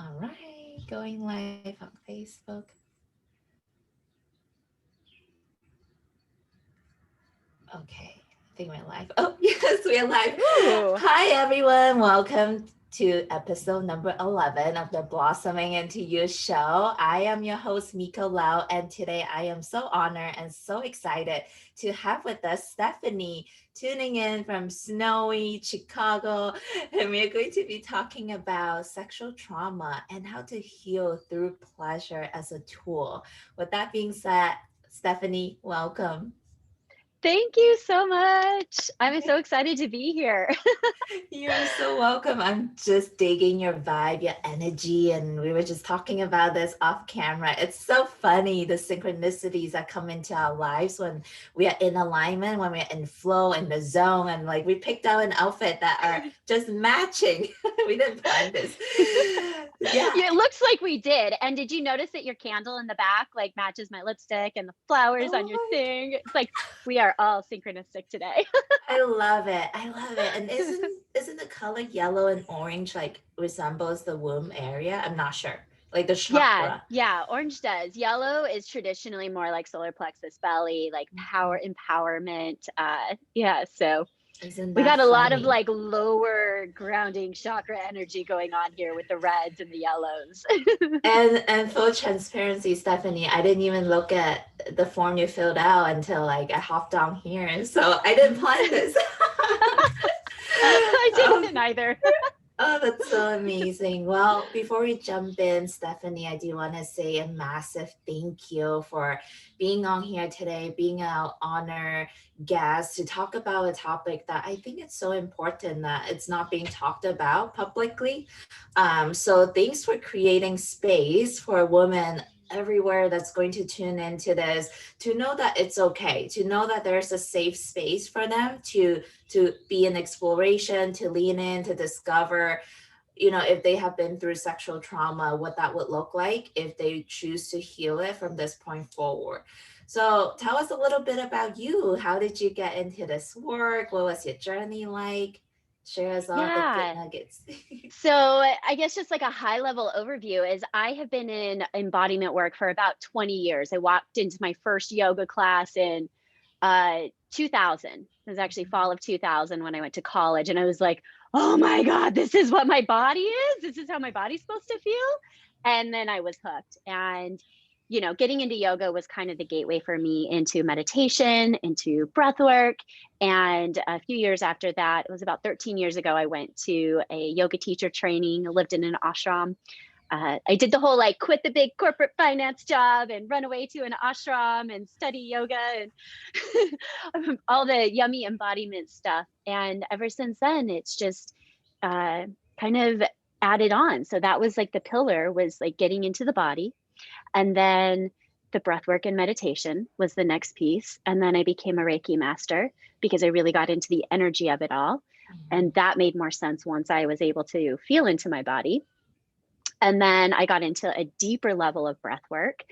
All right, going live on Facebook. Okay, I think we're live. Oh, yes, we're live. Ooh, Hi, everyone. Welcome to episode number 11 of the Blossoming Into You show. I am your host, Miko Lau, and today I am so honored and so excited to have with us Stephanie tuning in from snowy Chicago. And we're going to be talking about sexual trauma and how to heal through pleasure as a tool. With that being said, Stephanie, welcome. thank you so much. I'm so excited to be here. You're so welcome. I'm just digging your vibe, your energy, and we were just talking about this off camera. It's so funny the synchronicities that come into our lives when we are in alignment, when we're in flow, in the zone, and like we picked out an outfit that are just matching. We didn't plan this. Yeah. It looks like we did. And did you notice that your candle in the back like matches my lipstick and the flowers on Oh your my thing? It's like we are all synchronistic today. I love it. I love it. And isn't the color yellow and orange like resembles the womb area? I'm not sure. Like the Yeah, chakra. yeah, orange does. Yellow is traditionally more like solar plexus belly, like power empowerment. Yeah, so Isn't we that got a lot of funny? like lower grounding chakra energy going on here with the reds and the yellows. And full transparency, Stephanie, I didn't even look at the form you filled out until like I hopped down here. So I didn't plan this. I Oh, didn't either. oh, that's so amazing. Well, before we jump in, Stephanie, I do want to say a massive thank you for being on here today, being our honor guest to talk about a topic that I think it's so important that it's not being talked about publicly. So thanks for creating space for women everywhere that's going to tune into this to know that it's okay, to know that there's a safe space for them to be in exploration, to lean in, to discover, if they have been through sexual trauma, what that would look like if they choose to heal it from this point forward. So tell us a little bit about you. How did you get into this work? What was your journey like? Share us all the good Yeah. nuggets. So I guess just like a high level overview is I have been in embodiment work for about 20 years. I walked into my first yoga class in 2000. It was actually fall of 2000 when I went to college. And I was like, oh my God, this is what my body is. This is how my body's supposed to feel. And then I was hooked. And, getting into yoga was kind of the gateway for me into meditation, into breath work. And a few years after that, it was about 13 years ago, I went to a yoga teacher training, lived in an ashram. I did the whole like quit the big corporate finance job and run away to an ashram and study yoga and all the yummy embodiment stuff. And ever since then, it's just uh, kind of added on. So that was like the pillar was like getting into the body. And then the breath work and meditation was the next piece. And then I became a Reiki master because I really got into the energy of it all. And that made more sense once I was able to feel into my body. And then I got into a deeper level of breath work,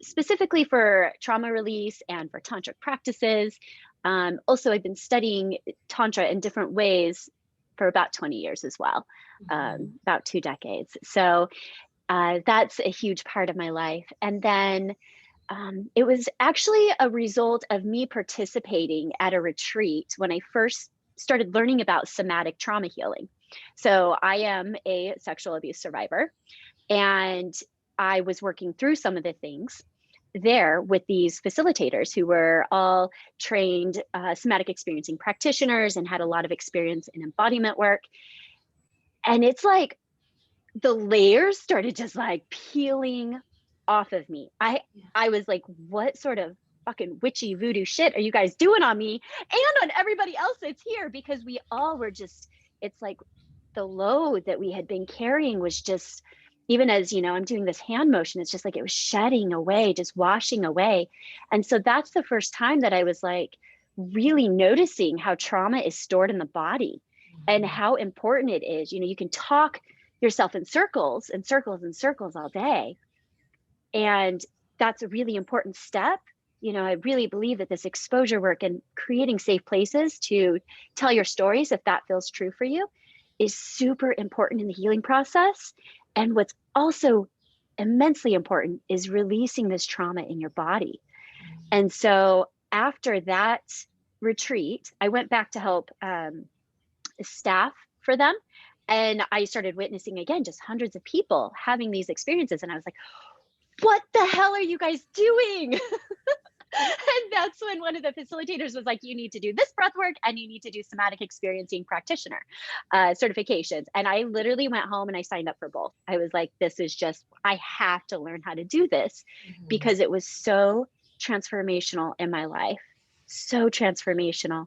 specifically for trauma release and for tantric practices. Also, I've been studying tantra in different ways for about 20 years as well, Mhm. about 2 decades. So that's a huge part of my life. And then it was actually a result of me participating at a retreat when I first started learning about somatic trauma healing. So I am a sexual abuse survivor, and I was working through some of the things there with these facilitators who were all trained somatic experiencing practitioners and had a lot of experience in embodiment work. And it's like the layers started just like peeling off of me. I Yeah. I was like, what sort of fucking witchy voodoo shit are you guys doing on me and on everybody else that's here? Because we all were just, it's like the load that we had been carrying was just, even as I'm doing this hand motion, it's just like it was shedding away, just washing away. And so that's the first time that I was like really noticing how trauma is stored in the body and Mhm. how important it is. You can talk yourself in circles and circles and circles all day, and that's a really important step. I really believe that this exposure work and creating safe places to tell your stories, if that feels true for you, is super important in the healing process. And what's also immensely important is releasing this trauma in your body. And so after that retreat, I went back to help staff for them. And I started witnessing again, just hundreds of people having these experiences. And I was like, what the hell are you guys doing? And that's when one of the facilitators was like, you need to do this breath work and you need to do somatic experiencing practitioner certifications. And I literally went home and I signed up for both. I was like, this is just, I have to learn how to do this because it was so transformational in my life. So transformational.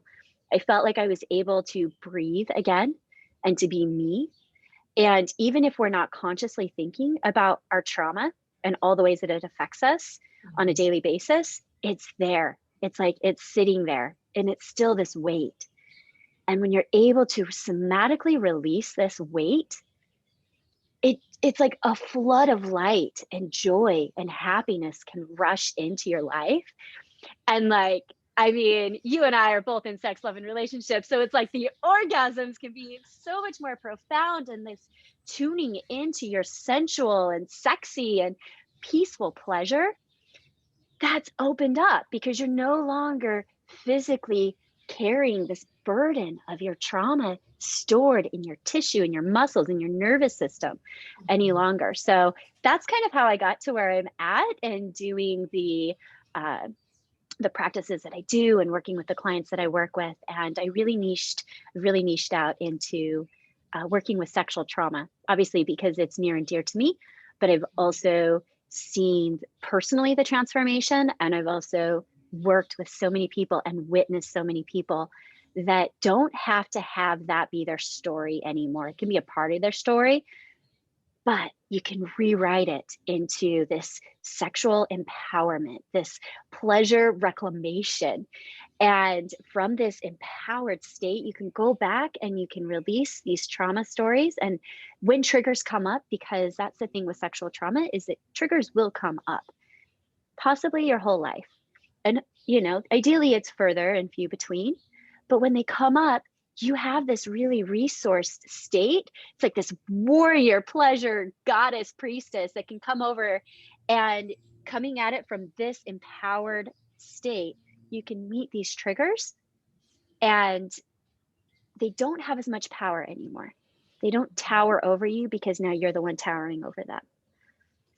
I felt like I was able to breathe again and to be me. And even if we're not consciously thinking about our trauma and all the ways that it affects us on a daily basis, it's there. It's like it's sitting there and it's still this weight. And when you're able to somatically release this weight, it's like a flood of light and joy and happiness can rush into your life. And like, I mean, you and I are both in sex, love, and relationships. So it's like the orgasms can be so much more profound, and this tuning into your sensual and sexy and peaceful pleasure that's opened up because you're no longer physically carrying this burden of your trauma stored in your tissue, in your muscles, in your nervous system any longer. So that's kind of how I got to where I'm at and doing the practices that I do and working with the clients that I work with. And I really niched out into working with sexual trauma, obviously because it's near and dear to me, but I've also seen personally the transformation. And I've also worked with so many people and witnessed so many people that don't have to have that be their story anymore. It can be a part of their story, but you can rewrite it into this sexual empowerment, this pleasure reclamation. And from this empowered state, you can go back and you can release these trauma stories. And when triggers come up, because that's the thing with sexual trauma, is that triggers will come up, possibly your whole life. And, you know, ideally it's further and few between. But when they come up, you have this really resourced state. It's like this warrior, pleasure, goddess, priestess that can come over, and coming at it from this empowered state, you can meet these triggers and they don't have as much power anymore. They don't tower over you because now you're the one towering over them.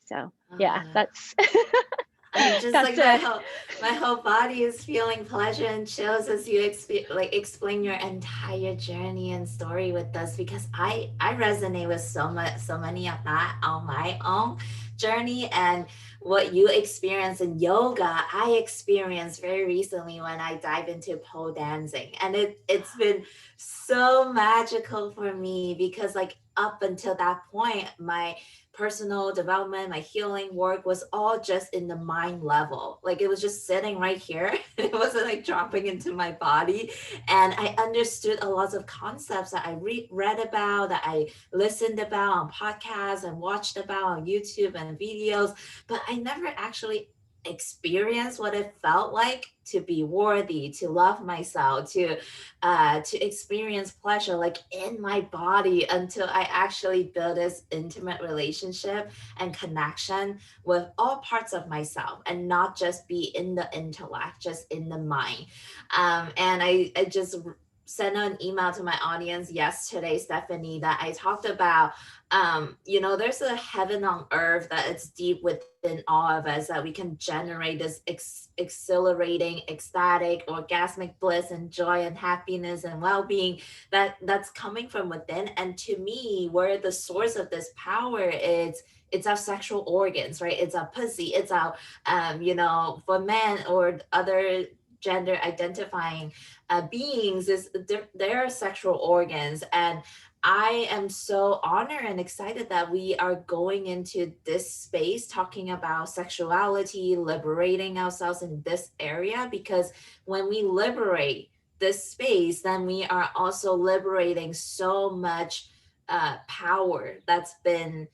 So yeah, that's I'm just that's like my whole body is feeling pleasure and chills as you explain your entire journey and story with us, because I resonate with so many of that on my own journey. And what you experience in yoga, I experienced very recently when I dive into pole dancing, and it's been so magical for me because like up until that point, my personal development, my healing work was all just in the mind level. Like it was just sitting right here. It wasn't like dropping into my body. And I understood a lot of concepts that I read about, that I listened about on podcasts and watched about on YouTube and videos, but I never actually experienced what it felt like to be worthy, to love myself, to experience pleasure like in my body, until I actually build this intimate relationship and connection with all parts of myself, and not just be in the intellect, just in the mind. And I just sent an email to my audience yesterday, Stephanie, that I talked about, there's a heaven on earth that it's deep within all of us, that we can generate this exhilarating, ecstatic, orgasmic bliss and joy and happiness and well-being that's coming from within. And to me, where the source of this power is, it's our sexual organs, right? It's our pussy, it's our for men or other gender identifying beings, is their sexual organs. And I am so honored and excited that we are going into this space talking about sexuality, liberating ourselves in this area, because when we liberate this space, then we are also liberating so much power that's been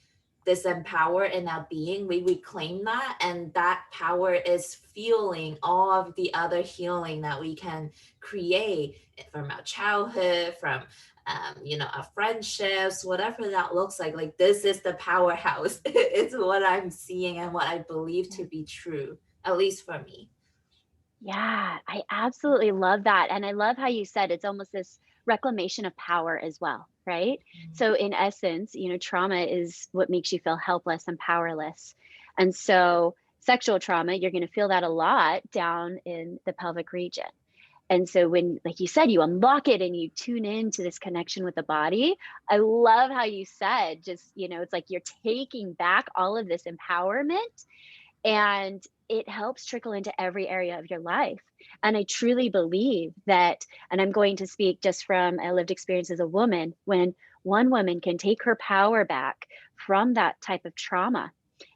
disempowered in our being. We reclaim that, and that power is fueling all of the other healing that we can create from our childhood, from our friendships, whatever that looks like this is the powerhouse. It's what I'm seeing and what I believe to be true, at least for me. Yeah, I absolutely love that. And I love how you said it's almost this reclamation of power as well, right? So, in essence, trauma is what makes you feel helpless and powerless. And so, sexual trauma, you're going to feel that a lot down in the pelvic region. And so, when, like you said, you unlock it and you tune into this connection with the body, I love how you said, just, it's like you're taking back all of this empowerment and it helps trickle into every area of your life. And I truly believe that, and I'm going to speak just from a lived experience as a woman, when one woman can take her power back from that type of trauma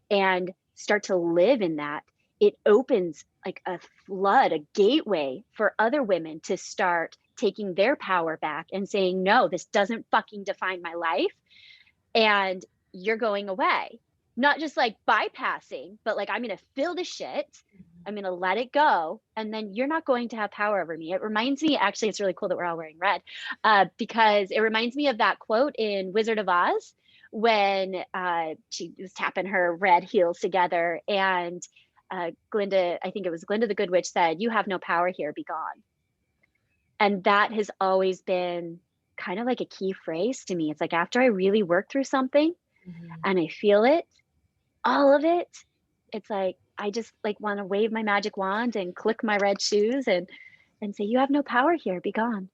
and start to live in that, it opens like a flood, a gateway for other women to start taking their power back and saying, no, this doesn't fucking define my life. And you're going away. Not just like bypassing, but like, I'm going to feel the shit. I'm going to let it go. And then you're not going to have power over me. It reminds me, actually, it's really cool that we're all wearing red because it reminds me of that quote in Wizard of Oz when she was tapping her red heels together. And Glinda, I think it was Glinda the Good Witch said, "You have no power here, be gone." And that has always been kind of like a key phrase to me. It's like after I really work through something and I feel it, all of it, it's like I just like want to wave my magic wand and click my red shoes and say, "You have no power here, be gone."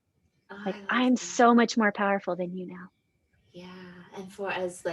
Oh, Like I love I'm that. so much more powerful than you now. Yeah, and for us,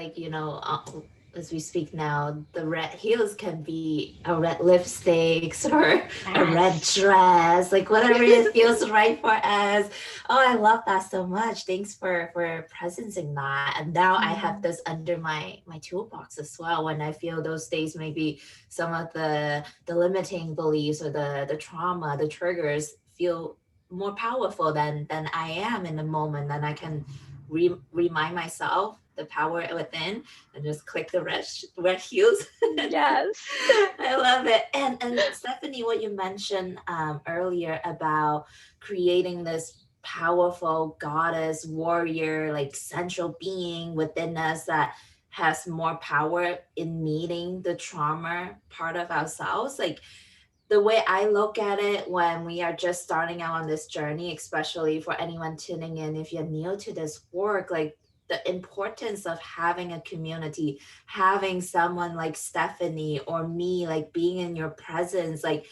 as we speak now, the red heels can be a red lipsticks or a red Yes. dress, like whatever it feels right for us. Oh, I love that so much. Thanks for presencing that. And now I have Mm, this under my toolbox as well. When I feel those days, maybe some of the limiting beliefs or the trauma, the triggers feel more powerful than I am in the moment, then I can remind myself the power within and just click the red heels. yes. I love it. And Stephanie, what you mentioned earlier about creating this powerful goddess warrior like central being within us that has more power in meeting the trauma part of ourselves, like the way I look at it when we are just starting out on this journey, especially for anyone tuning in, if you're new to this work, like the importance of having a community, having someone like Stephanie or me, like being in your presence, like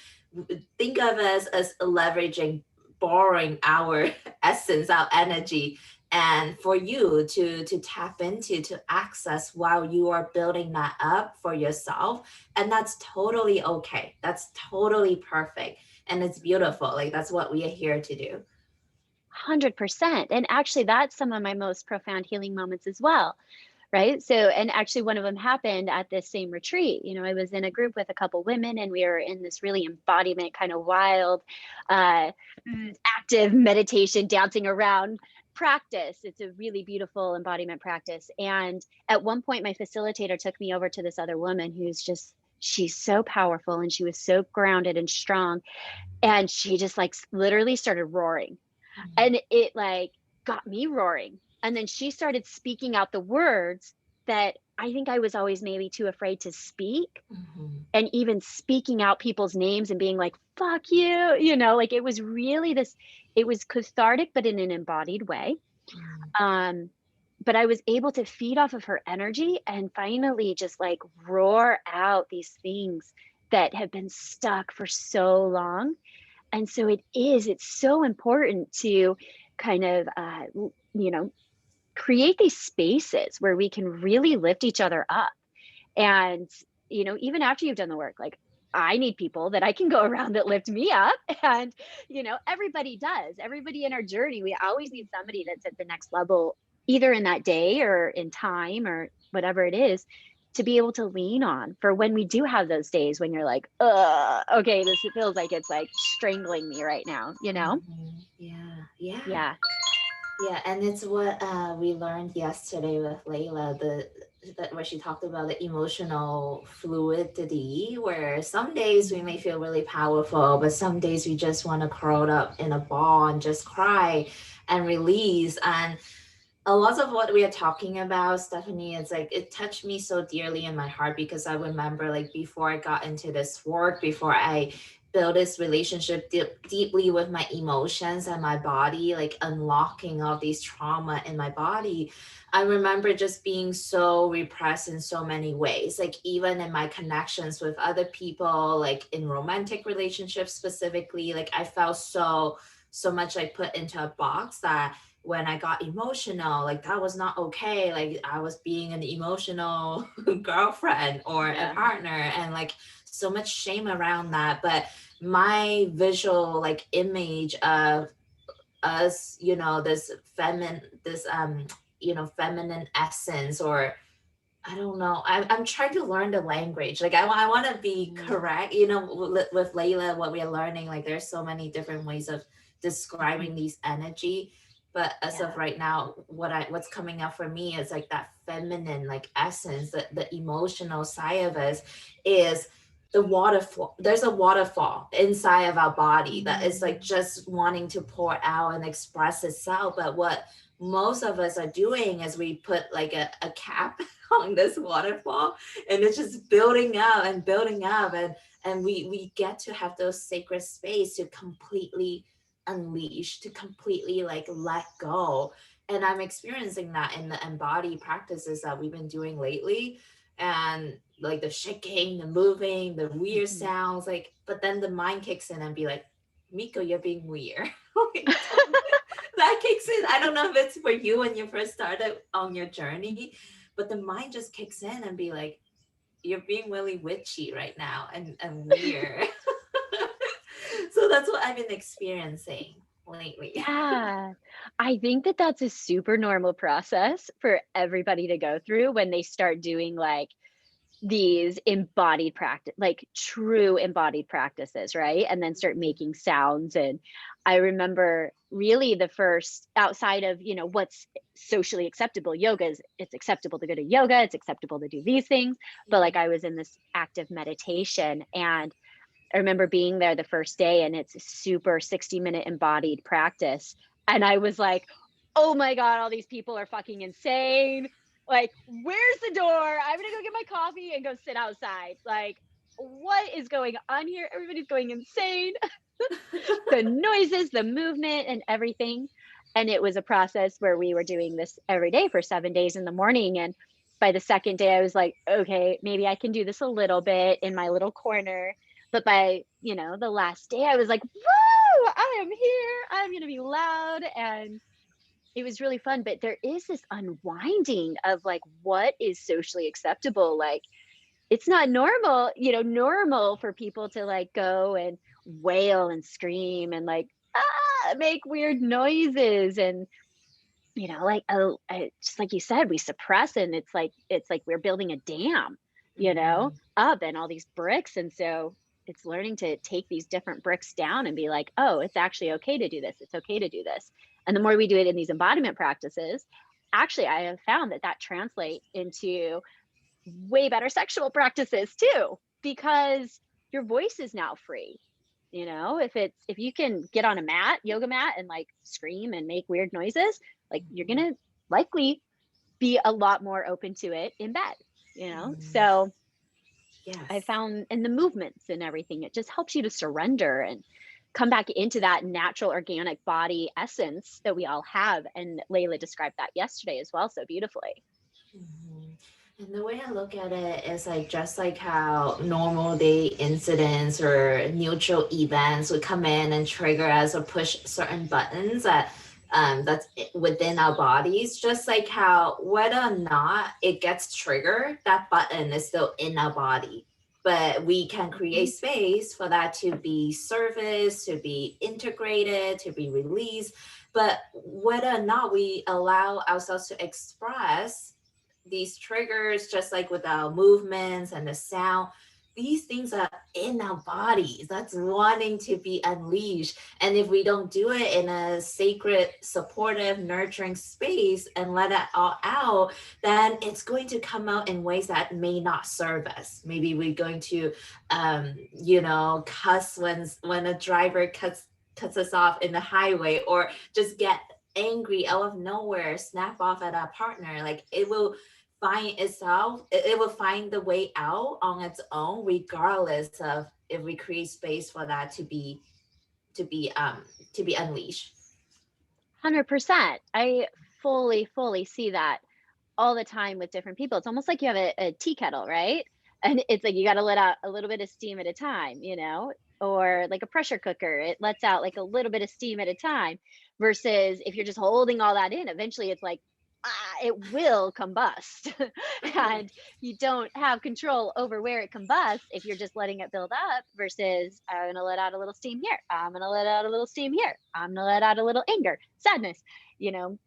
think of us as leveraging, borrowing our essence, our energy, and for you to tap into, to access while you are building that up for yourself. And that's totally okay, that's totally perfect, and it's beautiful. Like that's what we are here to do. 100%. And actually, that's some of my most profound healing moments as well. Right. So, and actually, one of them happened at this same retreat. I was in a group with a couple women, and we were in this really embodiment, kind of wild, uh, active meditation, dancing around practice. It's a really beautiful embodiment practice. And at one point, my facilitator took me over to this other woman who's just, she's so powerful and she was so grounded and strong. And she just like literally started roaring and it like got me roaring. And then she started speaking out the words that I think I was always maybe too afraid to speak. Mhm. And even speaking out people's names and being like, fuck you, like it was really this, it was cathartic, but in an embodied way. Mhm. Um, but I was able to feed off of her energy and finally just like roar out these things that have been stuck for so long. And so it's so important to kind of, create these spaces where we can really lift each other up. And, even after you've done the work, like I need people that I can go around that lift me up. And, everybody does. Everybody in our journey, we always need somebody that's at the next level, either in that day or in time or whatever it is, to be able to lean on for when we do have those days when you're like, okay, this feels like it's like strangling me right now? Mhm. Yeah, yeah. Yeah. Yeah, and it's what we learned yesterday with Layla. that where she talked about the emotional fluidity, where some days we may feel really powerful, but some days we just want to curl up in a ball and just cry and release. And a lot of what we are talking about, Stephanie, it's like it touched me so dearly in my heart, because I remember, like, before I got into this work, before I built this relationship deeply with my emotions and my body, like unlocking all these trauma in my body, I remember just being so repressed in so many ways, like even in my connections with other people, like in romantic relationships specifically, like I felt so much like put into a box that when I got emotional, like that was not okay. Like I was being an emotional girlfriend or a Yeah. partner, and like so much shame around that. But my visual like image of us, this feminine, this feminine essence, or I don't know. I'm trying to learn the language. Like I want to be Mhm. correct. With Layla, what we are learning, like there's so many different ways of describing these energy. But as of Yeah. right now, what's coming up for me is like that feminine like essence, the emotional side of us is the waterfall. There's a waterfall inside of our body that is like Mhm. just wanting to pour out and express itself. But what most of us are doing is we put like a cap on this waterfall, and it's just building up and building up, and we get to have those sacred space to completely unleash, to completely like let go. And I'm experiencing that in the embody practices that we've been doing lately, and like the shaking, the moving, the weird Mhm. sounds, like, but then the mind kicks in and be like, Miko, you're being weird. That kicks in. I don't know if it's for you when you first started on your journey, but the mind just kicks in and be like, you're being really witchy right now, and weird. So that's what I've been experiencing lately. Yeah. I think that that's a super normal process for everybody to go through when they start doing, like, these embodied practice, like true embodied practices, right? And then start making sounds. And I remember really the first, outside of, what's socially acceptable, yoga is, it's acceptable to go to yoga, it's acceptable to do these things. But like I was in this active meditation, and I remember being there the first day, and it's a super 60-minute embodied practice. And I was like, oh my God, all these people are fucking insane. Like, where's the door? I'm gonna go get my coffee and go sit outside. Like, what is going on here? Everybody's going insane. The noises, the movement, and everything. And it was a process where we were doing this every day for 7 days in the morning. And by the second day, I was like, okay, maybe I can do this a little bit in my little corner. But by, the last day, I was like, woo, I am here. I'm going to be loud. And it was really fun. But there is this unwinding of like what is socially acceptable. Like, it's not normal, normal for people to like go and wail and scream and like make weird noises. And like, oh, just like you said, we suppress, and it's like we're building a dam, Mhm. up, and all these bricks. And so it's learning to take these different bricks down and be like, oh, it's actually okay to do this, it's okay to do this. And the more we do it in these embodiment practices, actually I have found that that translates into way better sexual practices too, because your voice is now free. If you can get on a mat, yoga mat, and like scream and make weird noises, like you're Mhm. gonna likely be a lot more open to it in bed. Mhm. So I Yes. found in the movements and everything, it just helps you to surrender and come back into that natural organic body essence that we all have. And Layla described that yesterday as well so beautifully. Mhm. And the way I look at it is like just like how normal day incidents or neutral events would come in and trigger us or push certain buttons within our bodies. Just like how whether or not it gets triggered, that button is still in our body. But we can create Mhm. space for that to be serviced, to be integrated, to be released. But whether or not we allow ourselves to express these triggers, just like with our movements and the sound, these things are in our bodies that's wanting to be unleashed. And if we don't do it in a sacred, supportive, nurturing space and let it all out, then it's going to come out in ways that may not serve us. Maybe we're going to cuss when a driver cuts us off in the highway, or just get angry out of nowhere, snap off at our partner. Like it will find itself, it will find the way out on its own, regardless of if we create space for that to be to be unleashed. 100%. I fully see that all the time with different people. It's almost like you have a tea kettle, right? And it's like you got to let out a little bit of steam at a time, or like a pressure cooker, it lets out like a little bit of steam at a time. Versus if you're just holding all that in, eventually it's like, it will combust. And you don't have control over where it combusts if you're just letting it build up. Versus, I'm going to let out a little steam here. I'm going to let out a little steam here. I'm going to let out a little anger, sadness, you know,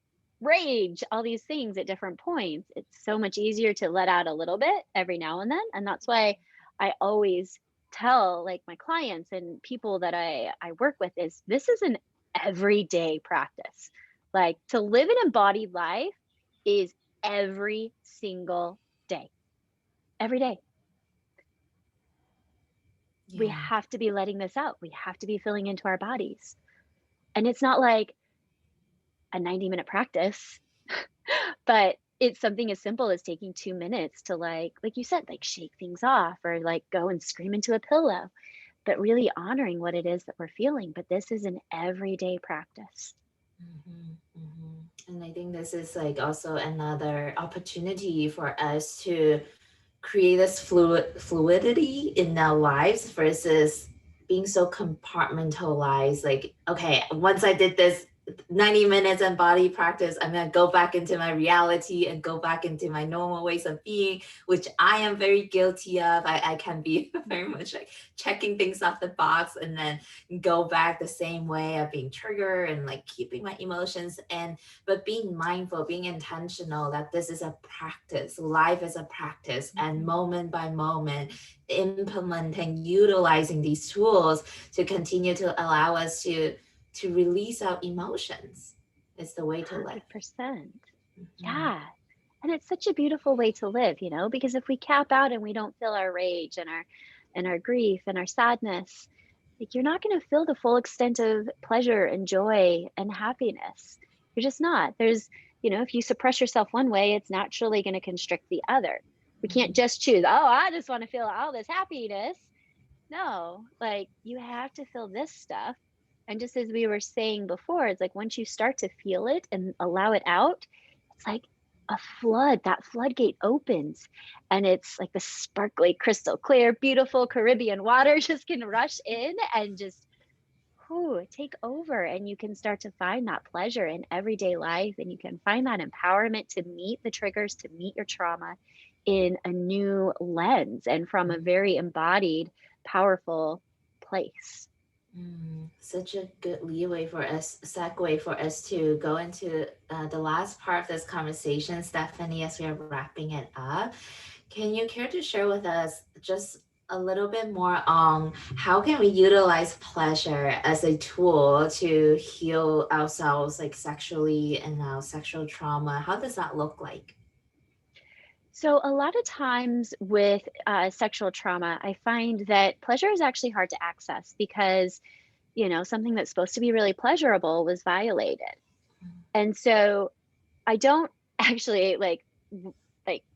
rage, all these things at different points. It's so much easier to let out a little bit every now and then. And that's why I always tell like my clients and people that I work with is this is an everyday practice. Like to live an embodied life is every single day. Every day. We Yeah. have to be letting this out. We have to be filling into our bodies. And it's not like a 90-minute practice, but it's something as simple as taking 2 minutes to like you said, like shake things off or like go and scream into a pillow, but really honoring what it is that we're feeling. But this is an everyday practice. And I think this is like also another opportunity for us to create this fluidity in our lives versus being so compartmentalized. Like, okay, once I did this 90 minutes and body practice, I'm going to go back into my reality and go back into my normal ways of being, which I am very guilty of. I can be very much like checking things off the box and then go back the same way of being triggered and like keeping my emotions. And but being mindful, being intentional that this is a practice, life is a practice, and moment by moment implementing, utilizing these tools to continue to allow us to release our emotions is the way to live. 100%. Mhm. Yeah. And it's such a beautiful way to live, because if we cap out and we don't feel our rage and our grief and our sadness, like you're not going to feel the full extent of pleasure and joy and happiness. You're just not. If you suppress yourself one way, it's naturally going to constrict the other. We can't just choose, oh, I just want to feel all this happiness. No, like you have to feel this stuff. And just as we were saying before, it's like once you start to feel it and allow it out, it's like a flood. That floodgate opens and it's like the sparkly, crystal clear, beautiful Caribbean water just can rush in and just take over. And you can start to find that pleasure in everyday life. And you can find that empowerment to meet the triggers, to meet your trauma in a new lens and from a very embodied, powerful place. Such a good leeway for us, segue for us to go into the last part of this conversation, Stephanie, as we are wrapping it up. Can you care to share with us just a little bit more on how can we utilize pleasure as a tool to heal ourselves, like sexually and our sexual trauma? How does that look like? So, a lot of times with sexual trauma, I find that pleasure is actually hard to access because, something that's supposed to be really pleasurable was violated. And so I don't actually like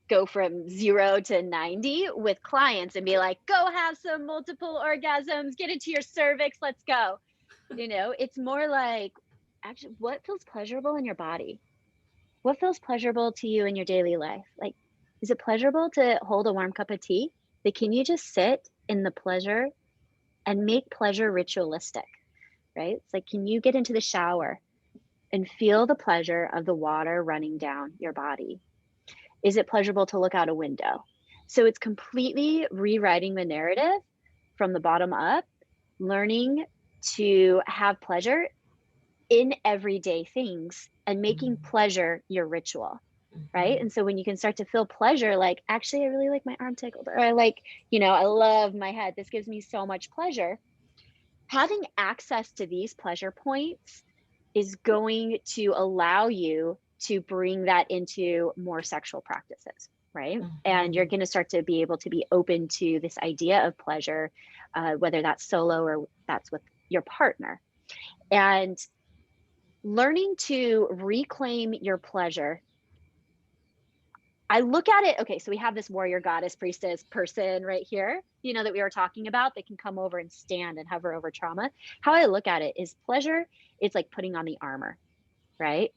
go from 0 to 90 with clients and be like, go have some multiple orgasms, get into your cervix, let's go. It's more like actually what feels pleasurable in your body? What feels pleasurable to you in your daily life? Like, is it pleasurable to hold a warm cup of tea? Like, can you just sit in the pleasure and make pleasure ritualistic, right? It's like, can you get into the shower and feel the pleasure of the water running down your body? Is it pleasurable to look out a window? So it's completely rewriting the narrative from the bottom up, learning to have pleasure in everyday things and making pleasure your ritual. right? And so when you can start to feel pleasure, like, actually, I really like my arm tickled, or I like, I love my head. This gives me so much pleasure. Having access to these pleasure points is going to allow you to bring that into more sexual practices, right? And you're Mhm. going to start to be able to be open to this idea of pleasure, whether that's solo or that's with your partner. And learning to reclaim your pleasure, I look at it, okay, so we have this warrior goddess priestess person right here, that we were talking about that can come over and stand and hover over trauma. How I look at it is pleasure, it's like putting on the armor, right?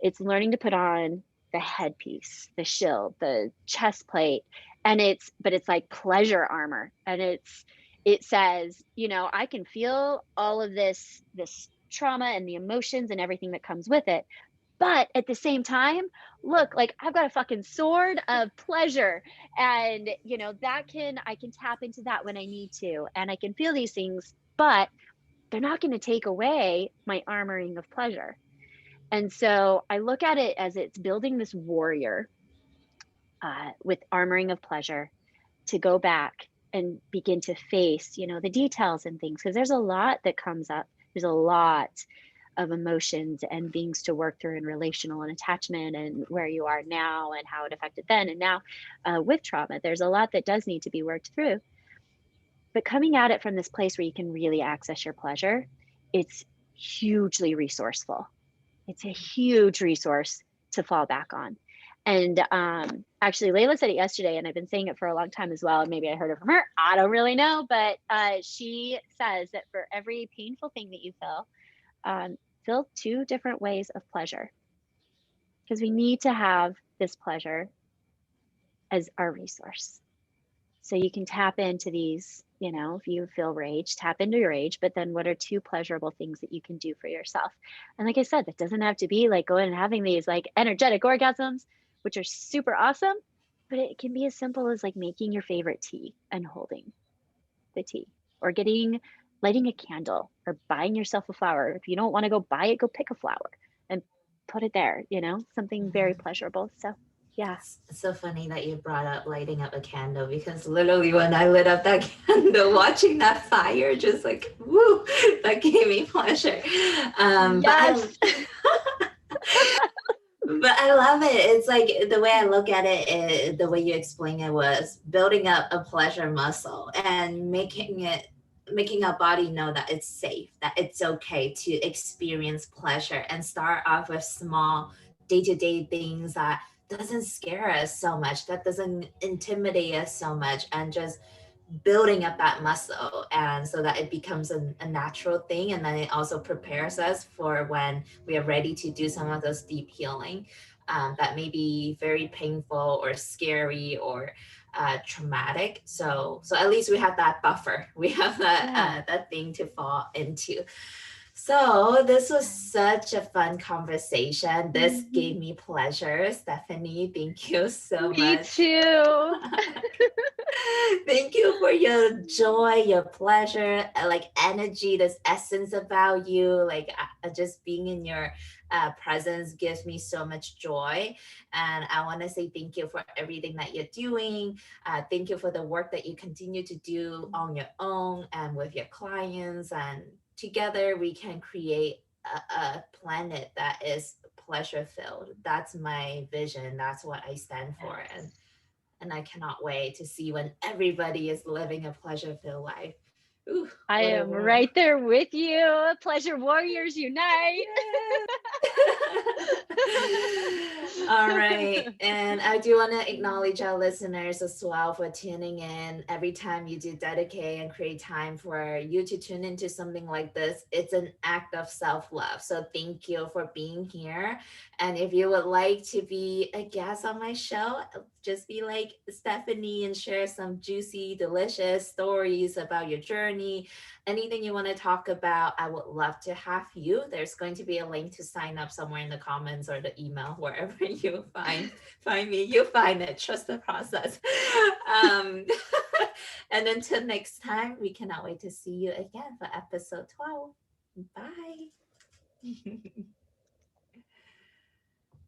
It's learning to put on the headpiece, the shield, the chest plate, but it's like pleasure armor. And it says, I can feel all of this trauma and the emotions and everything that comes with it. But at the same time, look, like, I've got a fucking sword of pleasure. And, I can tap into that when I need to. And I can feel these things, but they're not going to take away my armoring of pleasure. And so I look at it as it's building this warrior, with armoring of pleasure, to go back and begin to face, the details and things, because there's a lot that comes up. There's a lot of emotions and things to work through in relational and attachment, and where you are now and how it affected then and now, with trauma. There's a lot that does need to be worked through. But coming at it from this place where you can really access your pleasure, it's hugely resourceful. It's a huge resource to fall back on. And actually, Layla said it yesterday, and I've been saying it for a long time as well. And maybe I heard it from her. I don't really know. But she says that for every painful thing that you feel 2 different ways of pleasure, because we need to have this pleasure as our resource. So you can tap into these, if you feel rage, tap into your rage, but then what are 2 pleasurable things that you can do for yourself? And like I said, that doesn't have to be like going and having these like energetic orgasms, which are super awesome, but it can be as simple as like making your favorite tea and holding the tea, or lighting a candle, or buying yourself a flower. If you don't want to go buy it, go pick a flower and put it there, something very pleasurable. So yeah. It's so funny that you brought up lighting up a candle, because literally when I lit up that candle, watching that fire just like woo, that gave me pleasure. But I Yes. but I love it. It's like the way I look at it, the way you explain it was building up a pleasure muscle and making our body know that it's safe, that it's okay to experience pleasure, and start off with small day-to-day things that doesn't scare us so much, that doesn't intimidate us so much, and just building up that muscle, and so that it becomes a natural thing, and then it also prepares us for when we are ready to do some of those deep healing, that may be very painful or scary or traumatic. So at least we have that buffer, we have Yeah. that thing to fall into. So this was such a fun conversation. This gave me pleasure. Stephanie, thank you so Me much. too. Thank you for your joy, your pleasure, like energy, this essence about you. Like just being in your presence gives me so much joy. And I want to say thank you for everything that you're doing. Thank you for the work that you continue to do on your own and with your clients. And together we can create a planet that is pleasure filled. That's my vision. That's what I stand for. And I cannot wait to see when everybody is living a pleasure filled life. Ooh, I what a am world. right there with you. Pleasure warriors unite. Yes. All right. And I do want to acknowledge our listeners as well for tuning in. Every time you do dedicate and create time for you to tune into something like this, it's an act of self love. So thank you for being here. And if you would like to be a guest on my show, just be like Stephanie and share some juicy, delicious stories about your journey, anything you want to talk about. I would love to have you. There's going to be a link to sign up somewhere in the comments or the email, wherever you find me. You find it. Trust the process. Um, and until next time, we cannot wait to see you again for episode 12. Bye.